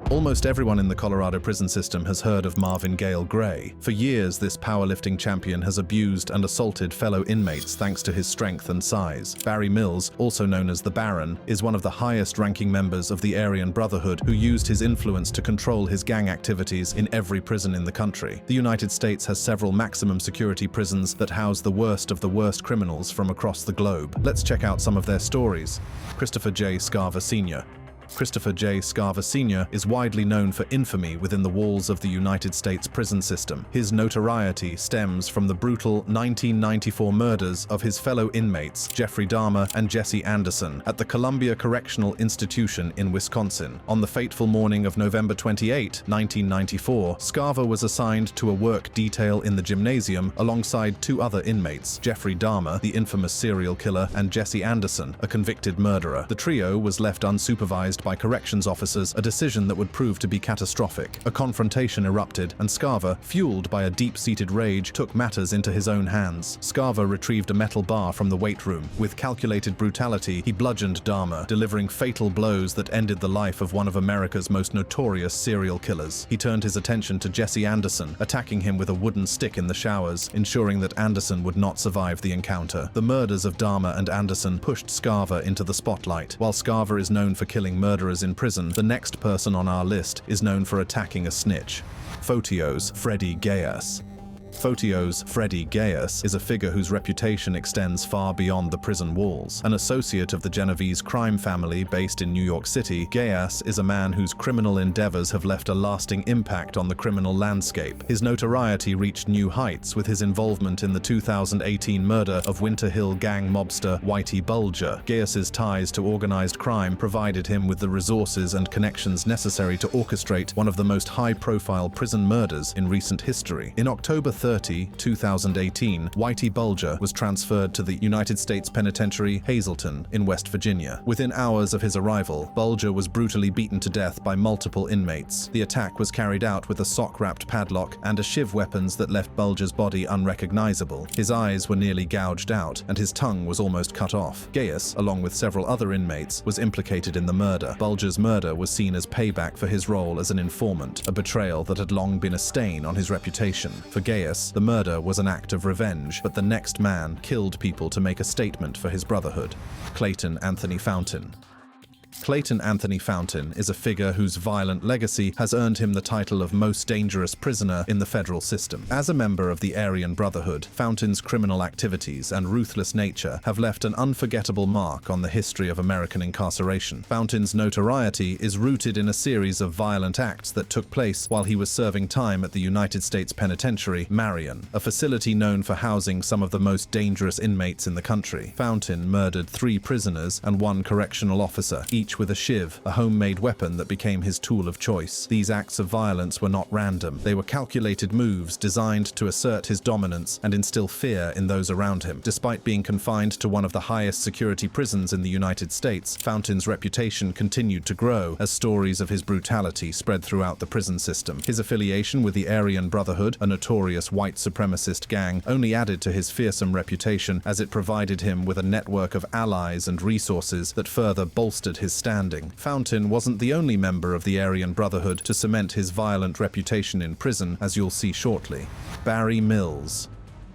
Almost everyone in the Colorado prison system has heard of Marvin Gale Gray. For years, this powerlifting champion has abused and assaulted fellow inmates thanks to his strength and size. Barry Mills, also known as the Baron, is one of the highest-ranking members of the Aryan Brotherhood who used his influence to control his gang activities in every prison in the country. The United States has several maximum security prisons that house the worst of the worst criminals from across the globe. Let's check out some of their stories. Christopher J. Scarver Sr. Christopher J. Scarver Sr. is widely known for infamy within the walls of the United States prison system. His notoriety stems from the brutal 1994 murders of his fellow inmates Jeffrey Dahmer and Jesse Anderson at the Columbia Correctional Institution in Wisconsin. On the fateful morning of November 28, 1994, Scarver was assigned to a work detail in the gymnasium alongside two other inmates, Jeffrey Dahmer, the infamous serial killer, and Jesse Anderson, a convicted murderer. The trio was left unsupervised by corrections officers, a decision that would prove to be catastrophic. A confrontation erupted, and Scarver, fueled by a deep-seated rage, took matters into his own hands. Scarver retrieved a metal bar from the weight room. With calculated brutality, he bludgeoned Dahmer, delivering fatal blows that ended the life of one of America's most notorious serial killers. He turned his attention to Jesse Anderson, attacking him with a wooden stick in the showers, ensuring that Anderson would not survive the encounter. The murders of Dahmer and Anderson pushed Scarver into the spotlight. While Scarver is known for killing murderers in prison, the next person on our list is known for attacking a snitch. Fotios Freddy Gaius. Fotios Freddy Gaius is a figure whose reputation extends far beyond the prison walls. An associate of the Genovese crime family based in New York City, Gaius is a man whose criminal endeavors have left a lasting impact on the criminal landscape. His notoriety reached new heights with his involvement in the 2018 murder of Winter Hill gang mobster Whitey Bulger. Gaius's ties to organized crime provided him with the resources and connections necessary to orchestrate one of the most high-profile prison murders in recent history. In October 30, 2018, Whitey Bulger was transferred to the United States Penitentiary Hazleton in West Virginia. Within hours of his arrival, Bulger was brutally beaten to death by multiple inmates. The attack was carried out with a sock-wrapped padlock and a shiv weapons that left Bulger's body unrecognizable. His eyes were nearly gouged out, and his tongue was almost cut off. Gaius, along with several other inmates, was implicated in the murder. Bulger's murder was seen as payback for his role as an informant, a betrayal that had long been a stain on his reputation. For Gaius, the murder was an act of revenge, but the next man killed people to make a statement for his brotherhood. Clayton Anthony Fountain. Clayton Anthony Fountain is a figure whose violent legacy has earned him the title of most dangerous prisoner in the federal system. As a member of the Aryan Brotherhood, Fountain's criminal activities and ruthless nature have left an unforgettable mark on the history of American incarceration. Fountain's notoriety is rooted in a series of violent acts that took place while he was serving time at the United States Penitentiary Marion, a facility known for housing some of the most dangerous inmates in the country. Fountain murdered 3 prisoners and 1 correctional officer, each with a shiv, a homemade weapon that became his tool of choice. These acts of violence were not random. They were calculated moves designed to assert his dominance and instill fear in those around him. Despite being confined to one of the highest security prisons in the United States, Fountain's reputation continued to grow as stories of his brutality spread throughout the prison system. His affiliation with the Aryan Brotherhood, a notorious white supremacist gang, only added to his fearsome reputation as it provided him with a network of allies and resources that further bolstered his standing. Fountain wasn't the only member of the Aryan Brotherhood to cement his violent reputation in prison, as you'll see shortly. Barry Mills.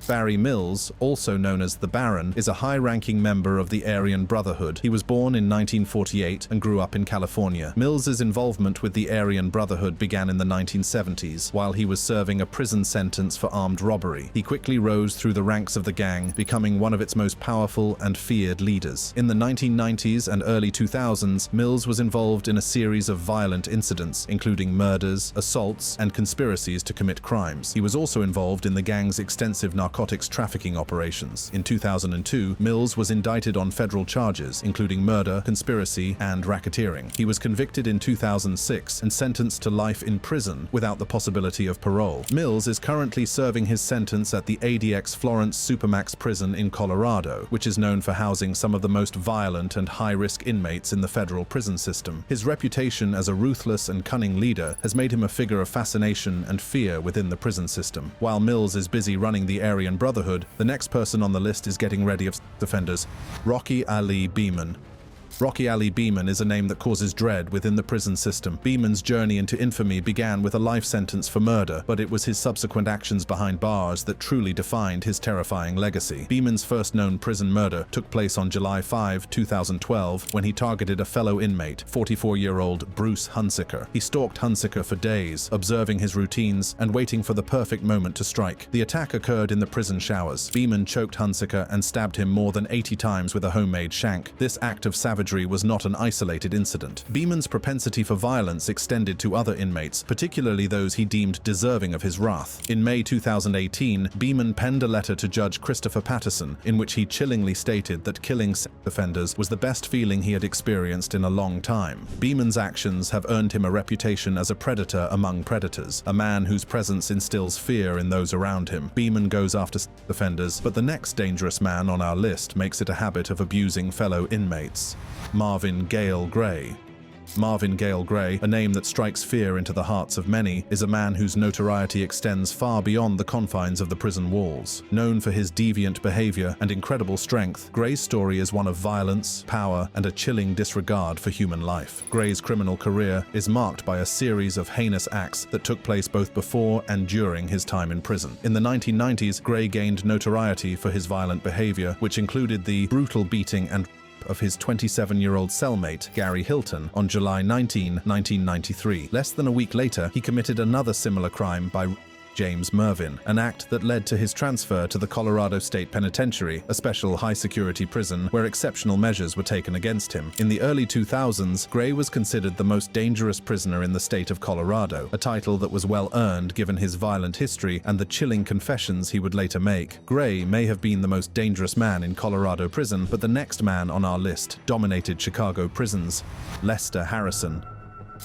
Barry Mills, also known as the Baron, is a high-ranking member of the Aryan Brotherhood. He was born in 1948 and grew up in California. Mills's involvement with the Aryan Brotherhood began in the 1970s, while he was serving a prison sentence for armed robbery. He quickly rose through the ranks of the gang, becoming one of its most powerful and feared leaders. In the 1990s and early 2000s, Mills was involved in a series of violent incidents, including murders, assaults, and conspiracies to commit crimes. He was also involved in the gang's extensive narcotics trafficking operations. In 2002, Mills was indicted on federal charges, including murder, conspiracy, and racketeering. He was convicted in 2006 and sentenced to life in prison without the possibility of parole. Mills is currently serving his sentence at the ADX Florence Supermax prison in Colorado, which is known for housing some of the most violent and high-risk inmates in the federal prison system. His reputation as a ruthless and cunning leader has made him a figure of fascination and fear within the prison system. While Mills is busy running the Aryan Brotherhood, the next person on the list is getting ready of defenders. Rocky Ali Beeman. Rocky Ali Beamon is a name that causes dread within the prison system. Beamon's journey into infamy began with a life sentence for murder, but it was his subsequent actions behind bars that truly defined his terrifying legacy. Beamon's first known prison murder took place on July 5, 2012, when he targeted a fellow inmate, 44-year-old Bruce Hunsicker. He stalked Hunsicker for days, observing his routines and waiting for the perfect moment to strike. The attack occurred in the prison showers. Beamon choked Hunsicker and stabbed him more than 80 times with a homemade shank. This act of savagery was not an isolated incident. Beamon's propensity for violence extended to other inmates, particularly those he deemed deserving of his wrath. In May 2018, Beamon penned a letter to Judge Christopher Patterson, in which he chillingly stated that killing sex offenders was the best feeling he had experienced in a long time. Beamon's actions have earned him a reputation as a predator among predators, a man whose presence instills fear in those around him. Beamon goes after sex offenders, but the next dangerous man on our list makes it a habit of abusing fellow inmates. Marvin Gale Gray. Marvin Gale Gray, a name that strikes fear into the hearts of many, is a man whose notoriety extends far beyond the confines of the prison walls. Known for his deviant behavior and incredible strength, Gray's story is one of violence, power, and a chilling disregard for human life. Gray's criminal career is marked by a series of heinous acts that took place both before and during his time in prison. In the 1990s, Gray gained notoriety for his violent behavior, which included the brutal beating and of his 27-year-old cellmate, Gary Hilton, on July 19, 1993. Less than a week later, he committed another similar crime by James Mervyn, an act that led to his transfer to the Colorado State Penitentiary, a special high-security prison where exceptional measures were taken against him. In the early 2000s, Gray was considered the most dangerous prisoner in the state of Colorado, a title that was well earned given his violent history and the chilling confessions he would later make. Gray may have been the most dangerous man in Colorado prison, but the next man on our list dominated Chicago prisons: Lester Harrison.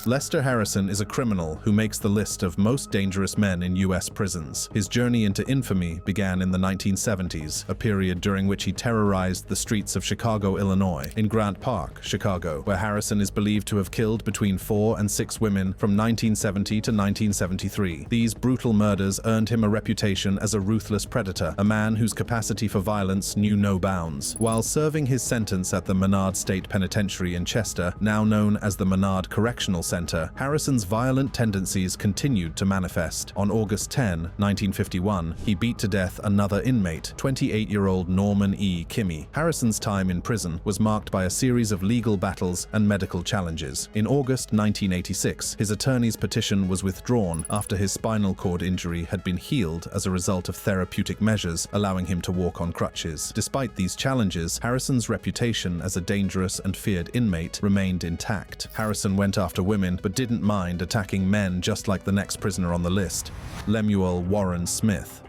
Lester Harrison is a criminal who makes the list of most dangerous men in U.S. prisons. His journey into infamy began in the 1970s, a period during which he terrorized the streets of Chicago, Illinois, in Grant Park, Chicago, where Harrison is believed to have killed between 4 and 6 women from 1970 to 1973. These brutal murders earned him a reputation as a ruthless predator, a man whose capacity for violence knew no bounds. While serving his sentence at the Menard State Penitentiary in Chester, now known as the Menard Correctional Center, Harrison's violent tendencies continued to manifest. On August 10, 1951, he beat to death another inmate, 28-year-old Norman E. Kimmy. Harrison's time in prison was marked by a series of legal battles and medical challenges. In August 1986, his attorney's petition was withdrawn after his spinal cord injury had been healed as a result of therapeutic measures, allowing him to walk on crutches. Despite these challenges, Harrison's reputation as a dangerous and feared inmate remained intact. Harrison went after women, but didn't mind attacking men just like the next prisoner on the list, Lemuel Warren Smith.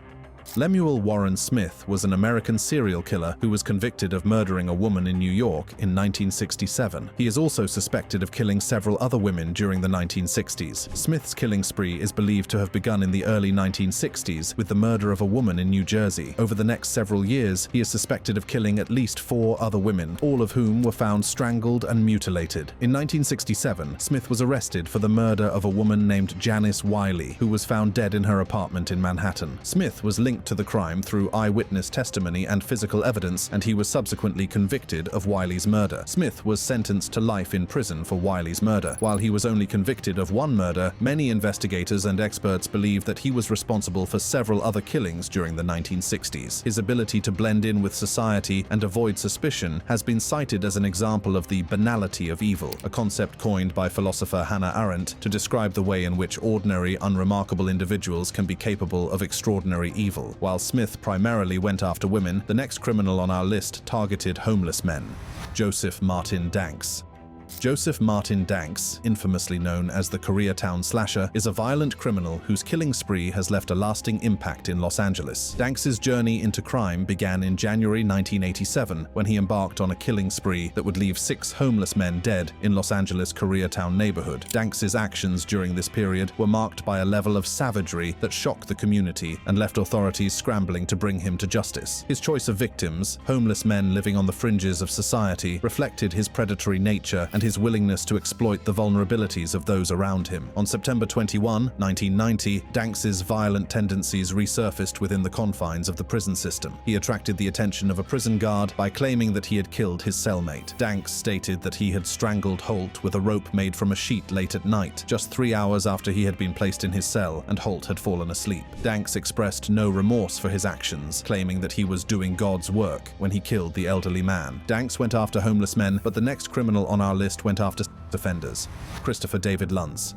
Lemuel Warren Smith was an American serial killer who was convicted of murdering a woman in New York in 1967. He is also suspected of killing several other women during the 1960s. Smith's killing spree is believed to have begun in the early 1960s with the murder of a woman in New Jersey. Over the next several years, he is suspected of killing at least 4 other women, all of whom were found strangled and mutilated. In 1967, Smith was arrested for the murder of a woman named Janice Wiley, who was found dead in her apartment in Manhattan. Smith was linked to the crime through eyewitness testimony and physical evidence, and he was subsequently convicted of Wiley's murder. Smith was sentenced to life in prison for Wiley's murder. While he was only convicted of one murder, many investigators and experts believe that he was responsible for several other killings during the 1960s. His ability to blend in with society and avoid suspicion has been cited as an example of the banality of evil, a concept coined by philosopher Hannah Arendt to describe the way in which ordinary, unremarkable individuals can be capable of extraordinary evil. While Smith primarily went after women, the next criminal on our list targeted homeless men: Joseph Martin Danks. Joseph Martin Danks, infamously known as the Koreatown Slasher, is a violent criminal whose killing spree has left a lasting impact in Los Angeles. Danks's journey into crime began in January 1987 when he embarked on a killing spree that would leave 6 homeless men dead in Los Angeles' Koreatown neighborhood. Danks's actions during this period were marked by a level of savagery that shocked the community and left authorities scrambling to bring him to justice. His choice of victims, homeless men living on the fringes of society, reflected his predatory nature and his willingness to exploit the vulnerabilities of those around him. On September 21, 1990, Danks's violent tendencies resurfaced within the confines of the prison system. He attracted the attention of a prison guard by claiming that he had killed his cellmate. Danks stated that he had strangled Holt with a rope made from a sheet late at night, just 3 hours after he had been placed in his cell and Holt had fallen asleep. Danks expressed no remorse for his actions, claiming that he was doing God's work when he killed the elderly man. Danks went after homeless men, but the next criminal on our list went after offenders: Christopher David Luntz.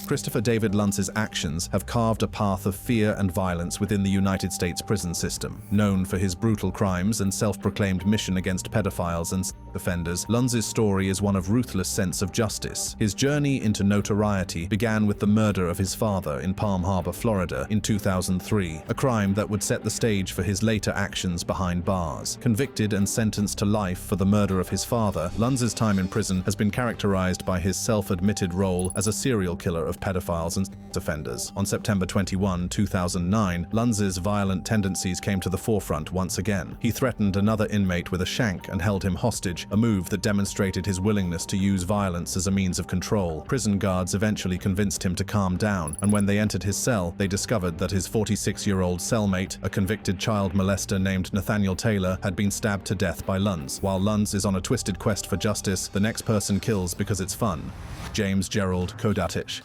Christopher David Luntz's actions have carved a path of fear and violence within the United States prison system. Known for his brutal crimes and self-proclaimed mission against pedophiles and offenders, Luntz's story is one of ruthless sense of justice. His journey into notoriety began with the murder of his father in Palm Harbor, Florida in 2003, a crime that would set the stage for his later actions behind bars. Convicted and sentenced to life for the murder of his father, Luntz's time in prison has been characterized by his self-admitted role as a serial killer of pedophiles and offenders. On September 21, 2009, Luntz's violent tendencies came to the forefront once again. He threatened another inmate with a shank and held him hostage, a move that demonstrated his willingness to use violence as a means of control. Prison guards eventually convinced him to calm down, and when they entered his cell, they discovered that his 46-year-old cellmate, a convicted child molester named Nathaniel Taylor, had been stabbed to death by Luntz. While Luntz is on a twisted quest for justice, the next person kills because it's fun: James Gerald Kodatich.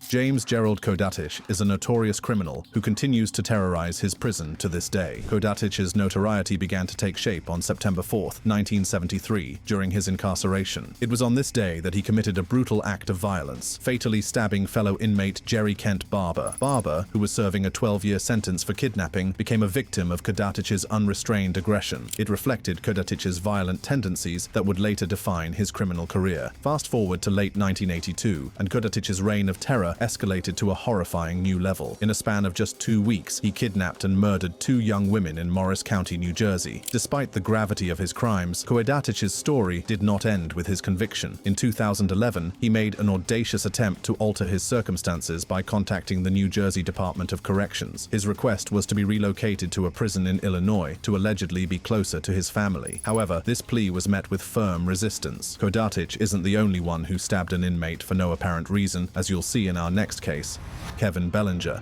James Gerald Kodatich is a notorious criminal who continues to terrorize his prison to this day. Kodatich's notoriety began to take shape on September 4, 1973, during his incarceration. It was on this day that he committed a brutal act of violence, fatally stabbing fellow inmate Jerry Kent Barber. Barber, who was serving a 12-year sentence for kidnapping, became a victim of Kodatich's unrestrained aggression. It reflected Kodatich's violent tendencies that would later define his criminal career. Fast forward to late 1982, and Kodatich's reign of terror escalated to a horrifying new level. In a span of just 2 weeks, he kidnapped and murdered 2 young women in Morris County, New Jersey. Despite the gravity of his crimes, Kodatich's story did not end with his conviction. In 2011, he made an audacious attempt to alter his circumstances by contacting the New Jersey Department of Corrections. His request was to be relocated to a prison in Illinois to allegedly be closer to his family. However, this plea was met with firm resistance. Kodatich isn't the only one who stabbed an inmate for no apparent reason, as you'll see in our next case: Kevin Bellinger.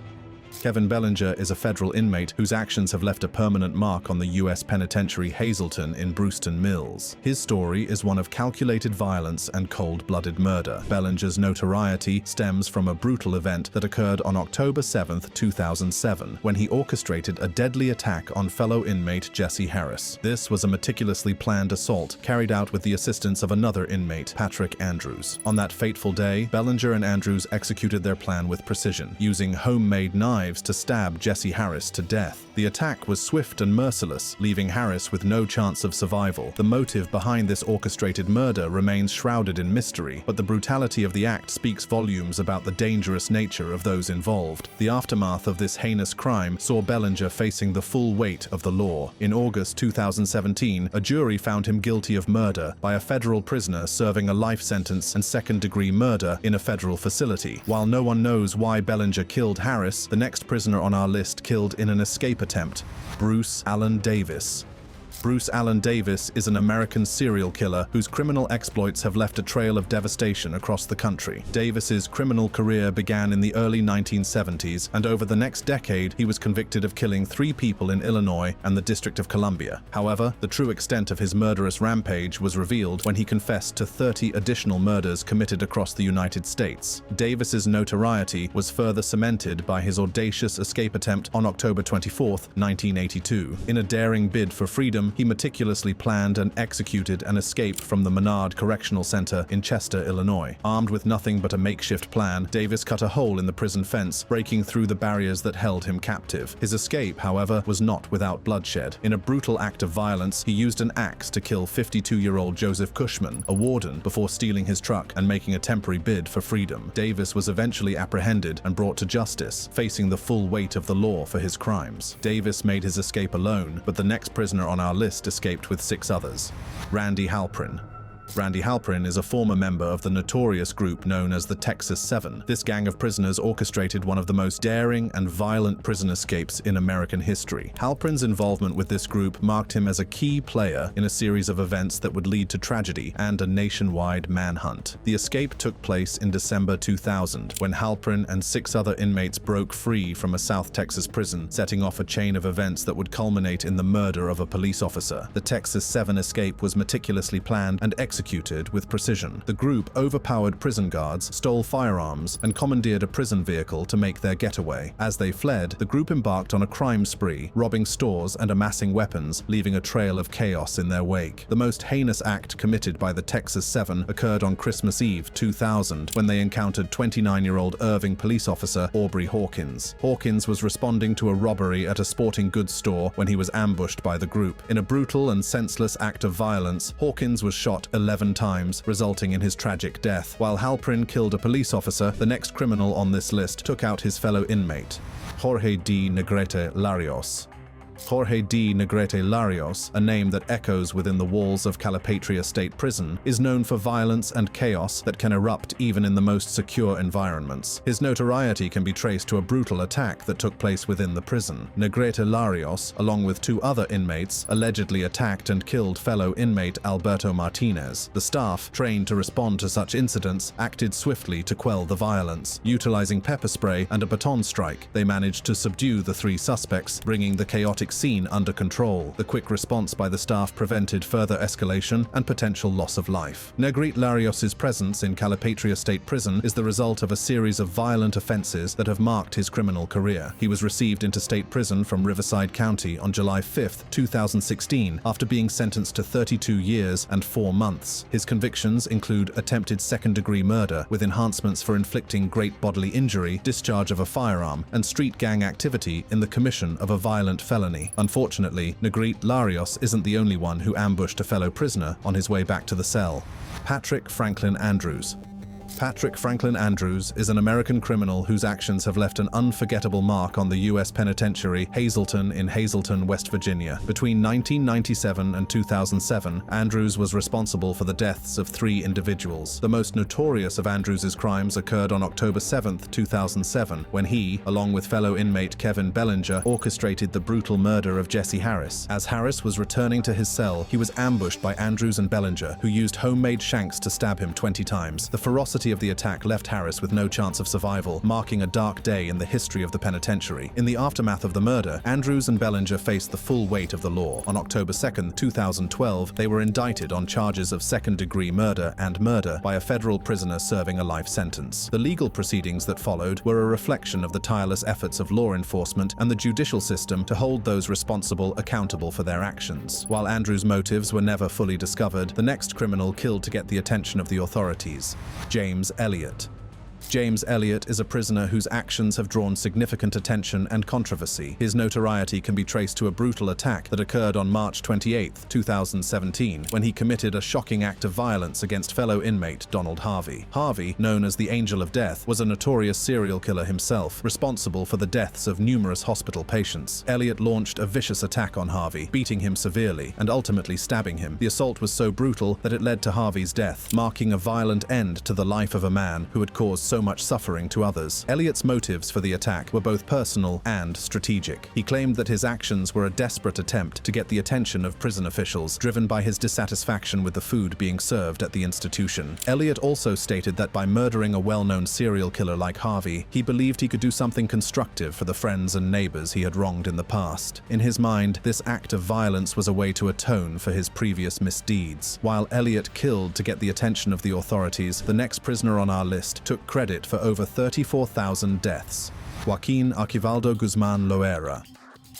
Kevin Bellinger is a federal inmate whose actions have left a permanent mark on the U.S. penitentiary Hazleton in Brewston Mills. His story is one of calculated violence and cold-blooded murder. Bellinger's notoriety stems from a brutal event that occurred on October 7, 2007, when he orchestrated a deadly attack on fellow inmate Jesse Harris. This was a meticulously planned assault carried out with the assistance of another inmate, Patrick Andrews. On that fateful day, Bellinger and Andrews executed their plan with precision, using homemade knives to stab Jesse Harris to death. The attack was swift and merciless, leaving Harris with no chance of survival. The motive behind this orchestrated murder remains shrouded in mystery, but the brutality of the act speaks volumes about the dangerous nature of those involved. The aftermath of this heinous crime saw Bellinger facing the full weight of the law. In August 2017, a jury found him guilty of murder by a federal prisoner serving a life sentence and second-degree murder in a federal facility. While no one knows why Bellinger killed Harris, the next prisoner on our list killed in an escape attempt: Bruce Allen Davis. Bruce Allen Davis is an American serial killer whose criminal exploits have left a trail of devastation across the country. Davis's criminal career began in the early 1970s, and over the next decade, he was convicted of killing 3 people in Illinois and the District of Columbia. However, the true extent of his murderous rampage was revealed when he confessed to 30 additional murders committed across the United States. Davis's notoriety was further cemented by his audacious escape attempt on October 24, 1982. In a daring bid for freedom, he meticulously planned and executed an escape from the Menard Correctional Center in Chester, Illinois. Armed with nothing but a makeshift plan, Davis cut a hole in the prison fence, breaking through the barriers that held him captive. His escape, however, was not without bloodshed. In a brutal act of violence, he used an axe to kill 52-year-old Joseph Cushman, a warden, before stealing his truck and making a temporary bid for freedom. Davis was eventually apprehended and brought to justice, facing the full weight of the law for his crimes. Davis made his escape alone, but the next prisoner on our list escaped with 6 others: Randy Halprin. Randy Halprin is a former member of the notorious group known as the Texas Seven. This gang of prisoners orchestrated one of the most daring and violent prison escapes in American history. Halprin's involvement with this group marked him as a key player in a series of events that would lead to tragedy and a nationwide manhunt. The escape took place in December 2000, when Halprin and 6 other inmates broke free from a South Texas prison, setting off a chain of events that would culminate in the murder of a police officer. The Texas Seven escape was meticulously planned and executed with precision. The group overpowered prison guards, stole firearms, and commandeered a prison vehicle to make their getaway. As they fled, the group embarked on a crime spree, robbing stores and amassing weapons, leaving a trail of chaos in their wake. The most heinous act committed by the Texas Seven occurred on Christmas Eve 2000, when they encountered 29-year-old Irving police officer Aubrey Hawkins. Hawkins was responding to a robbery at a sporting goods store when he was ambushed by the group. In a brutal and senseless act of violence, Hawkins was shot 11 times, resulting in his tragic death. While Halprin killed a police officer, the next criminal on this list took out his fellow inmate, Jorge D. Negrete Larios. Jorge D. Negrete Larios, a name that echoes within the walls of Calipatria State Prison, is known for violence and chaos that can erupt even in the most secure environments. His notoriety can be traced to a brutal attack that took place within the prison. Negrete Larios, along with 2 other inmates, allegedly attacked and killed fellow inmate Alberto Martinez. The staff, trained to respond to such incidents, acted swiftly to quell the violence. Utilizing pepper spray and a baton strike, they managed to subdue the 3 suspects, bringing the chaotic scene under control. The quick response by the staff prevented further escalation and potential loss of life. Negrete Larios' presence in Calipatria State Prison is the result of a series of violent offenses that have marked his criminal career. He was received into state prison from Riverside County on July 5, 2016, after being sentenced to 32 years and 4 months. His convictions include attempted second-degree murder with enhancements for inflicting great bodily injury, discharge of a firearm, and street gang activity in the commission of a violent felony. Unfortunately, Negrete Larios isn't the only one who ambushed a fellow prisoner on his way back to the cell. Patrick Franklin Andrews. Patrick Franklin Andrews is an American criminal whose actions have left an unforgettable mark on the U.S. penitentiary Hazleton in Hazleton, West Virginia. Between 1997 and 2007, Andrews was responsible for the deaths of 3 individuals. The most notorious of Andrews' crimes occurred on October 7, 2007, when he, along with fellow inmate Kevin Bellinger, orchestrated the brutal murder of Jesse Harris. As Harris was returning to his cell, he was ambushed by Andrews and Bellinger, who used homemade shanks to stab him 20 times. The ferocity of the attack left Harris with no chance of survival, marking a dark day in the history of the penitentiary. In the aftermath of the murder, Andrews and Bellinger faced the full weight of the law. On October 2, 2012, they were indicted on charges of second-degree murder and murder by a federal prisoner serving a life sentence. The legal proceedings that followed were a reflection of the tireless efforts of law enforcement and the judicial system to hold those responsible accountable for their actions. While Andrews' motives were never fully discovered, the next criminal killed to get the attention of the authorities: James Elliott. James Elliott is a prisoner whose actions have drawn significant attention and controversy. His notoriety can be traced to a brutal attack that occurred on March 28, 2017, when he committed a shocking act of violence against fellow inmate Donald Harvey. Harvey, known as the Angel of Death, was a notorious serial killer himself, responsible for the deaths of numerous hospital patients. Elliott launched a vicious attack on Harvey, beating him severely and ultimately stabbing him. The assault was so brutal that it led to Harvey's death, marking a violent end to the life of a man who had caused so much suffering to others. Elliott's motives for the attack were both personal and strategic. He claimed that his actions were a desperate attempt to get the attention of prison officials, driven by his dissatisfaction with the food being served at the institution. Elliott also stated that by murdering a well-known serial killer like Harvey, he believed he could do something constructive for the friends and neighbors he had wronged in the past. In his mind, this act of violence was a way to atone for his previous misdeeds. While Elliott killed to get the attention of the authorities, the next prisoner on our list took credit for over 34,000 deaths: Joaquin Archivaldo Guzman Loera.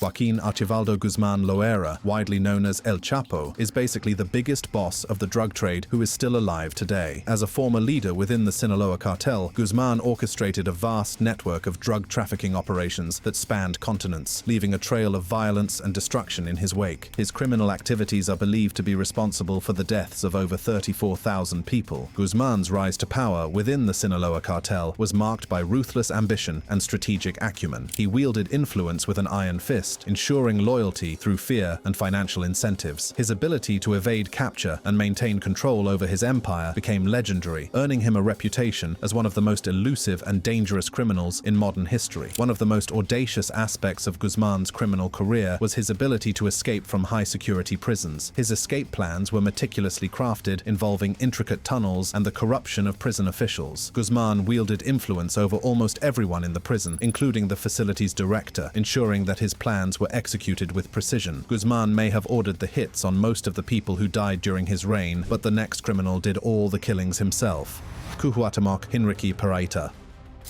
Joaquin Archivaldo Guzman Loera, widely known as El Chapo, is basically the biggest boss of the drug trade who is still alive today. As a former leader within the Sinaloa cartel, Guzman orchestrated a vast network of drug trafficking operations that spanned continents, leaving a trail of violence and destruction in his wake. His criminal activities are believed to be responsible for the deaths of over 34,000 people. Guzman's rise to power within the Sinaloa cartel was marked by ruthless ambition and strategic acumen. He wielded influence with an iron fist, trust, ensuring loyalty through fear and financial incentives. His ability to evade capture and maintain control over his empire became legendary, earning him a reputation as one of the most elusive and dangerous criminals in modern history. One of the most audacious aspects of Guzman's criminal career was his ability to escape from high-security prisons. His escape plans were meticulously crafted, involving intricate tunnels and the corruption of prison officials. Guzman wielded influence over almost everyone in the prison, including the facility's director, ensuring that his plans were executed with precision. Guzman may have ordered the hits on most of the people who died during his reign, but the next criminal did all the killings himself. Cuauhtémoc Henrique Pereira.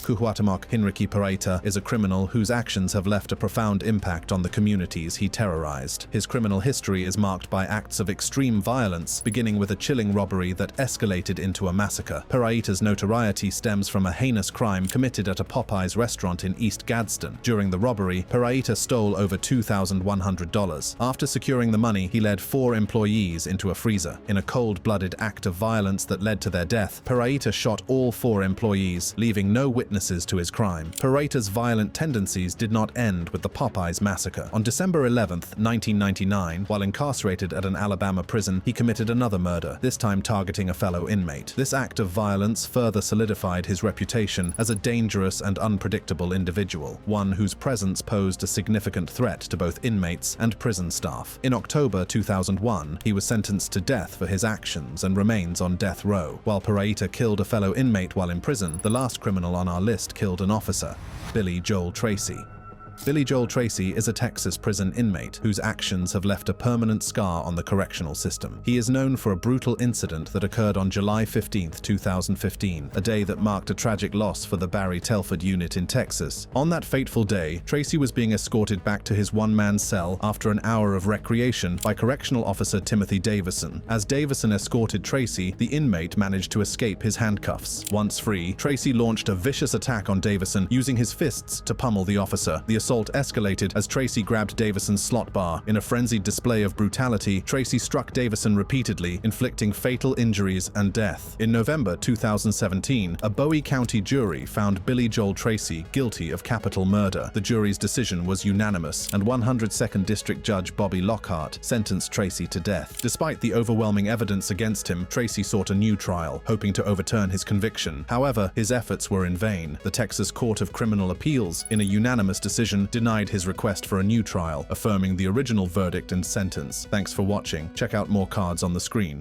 Cuauhtémoc Henrique Pereira is a criminal whose actions have left a profound impact on the communities he terrorized. His criminal history is marked by acts of extreme violence, beginning with a chilling robbery that escalated into a massacre. Pereira's notoriety stems from a heinous crime committed at a Popeyes restaurant in East Gadsden. During the robbery, Pereira stole over $2,100. After securing the money, he led 4 employees into a freezer. In a cold-blooded act of violence that led to their death, Pereira shot all 4 employees, leaving no witnesses to his crime. Pereira's violent tendencies did not end with the Popeyes massacre. On December 11, 1999, while incarcerated at an Alabama prison, he committed another murder, this time targeting a fellow inmate. This act of violence further solidified his reputation as a dangerous and unpredictable individual, one whose presence posed a significant threat to both inmates and prison staff. In October 2001, he was sentenced to death for his actions and remains on death row. While Pereira killed a fellow inmate while in prison, the last criminal on our list killed an officer, Billy Joel Tracy. Billy Joel Tracy is a Texas prison inmate whose actions have left a permanent scar on the correctional system. He is known for a brutal incident that occurred on July 15, 2015, a day that marked a tragic loss for the Barry Telford unit in Texas. On that fateful day, Tracy was being escorted back to his one-man cell after an hour of recreation by Correctional Officer Timothy Davison. As Davison escorted Tracy, the inmate managed to escape his handcuffs. Once free, Tracy launched a vicious attack on Davison, using his fists to pummel the officer. The assault escalated as Tracy grabbed Davison's slot bar. In a frenzied display of brutality, Tracy struck Davison repeatedly, inflicting fatal injuries and death. In November 2017, a Bowie County jury found Billy Joel Tracy guilty of capital murder. The jury's decision was unanimous, and 102nd District Judge Bobby Lockhart sentenced Tracy to death. Despite the overwhelming evidence against him, Tracy sought a new trial, hoping to overturn his conviction. However, his efforts were in vain. The Texas Court of Criminal Appeals, in a unanimous decision, denied his request for a new trial, affirming the original verdict and sentence. Thanks for watching. Check out more cards on the screen.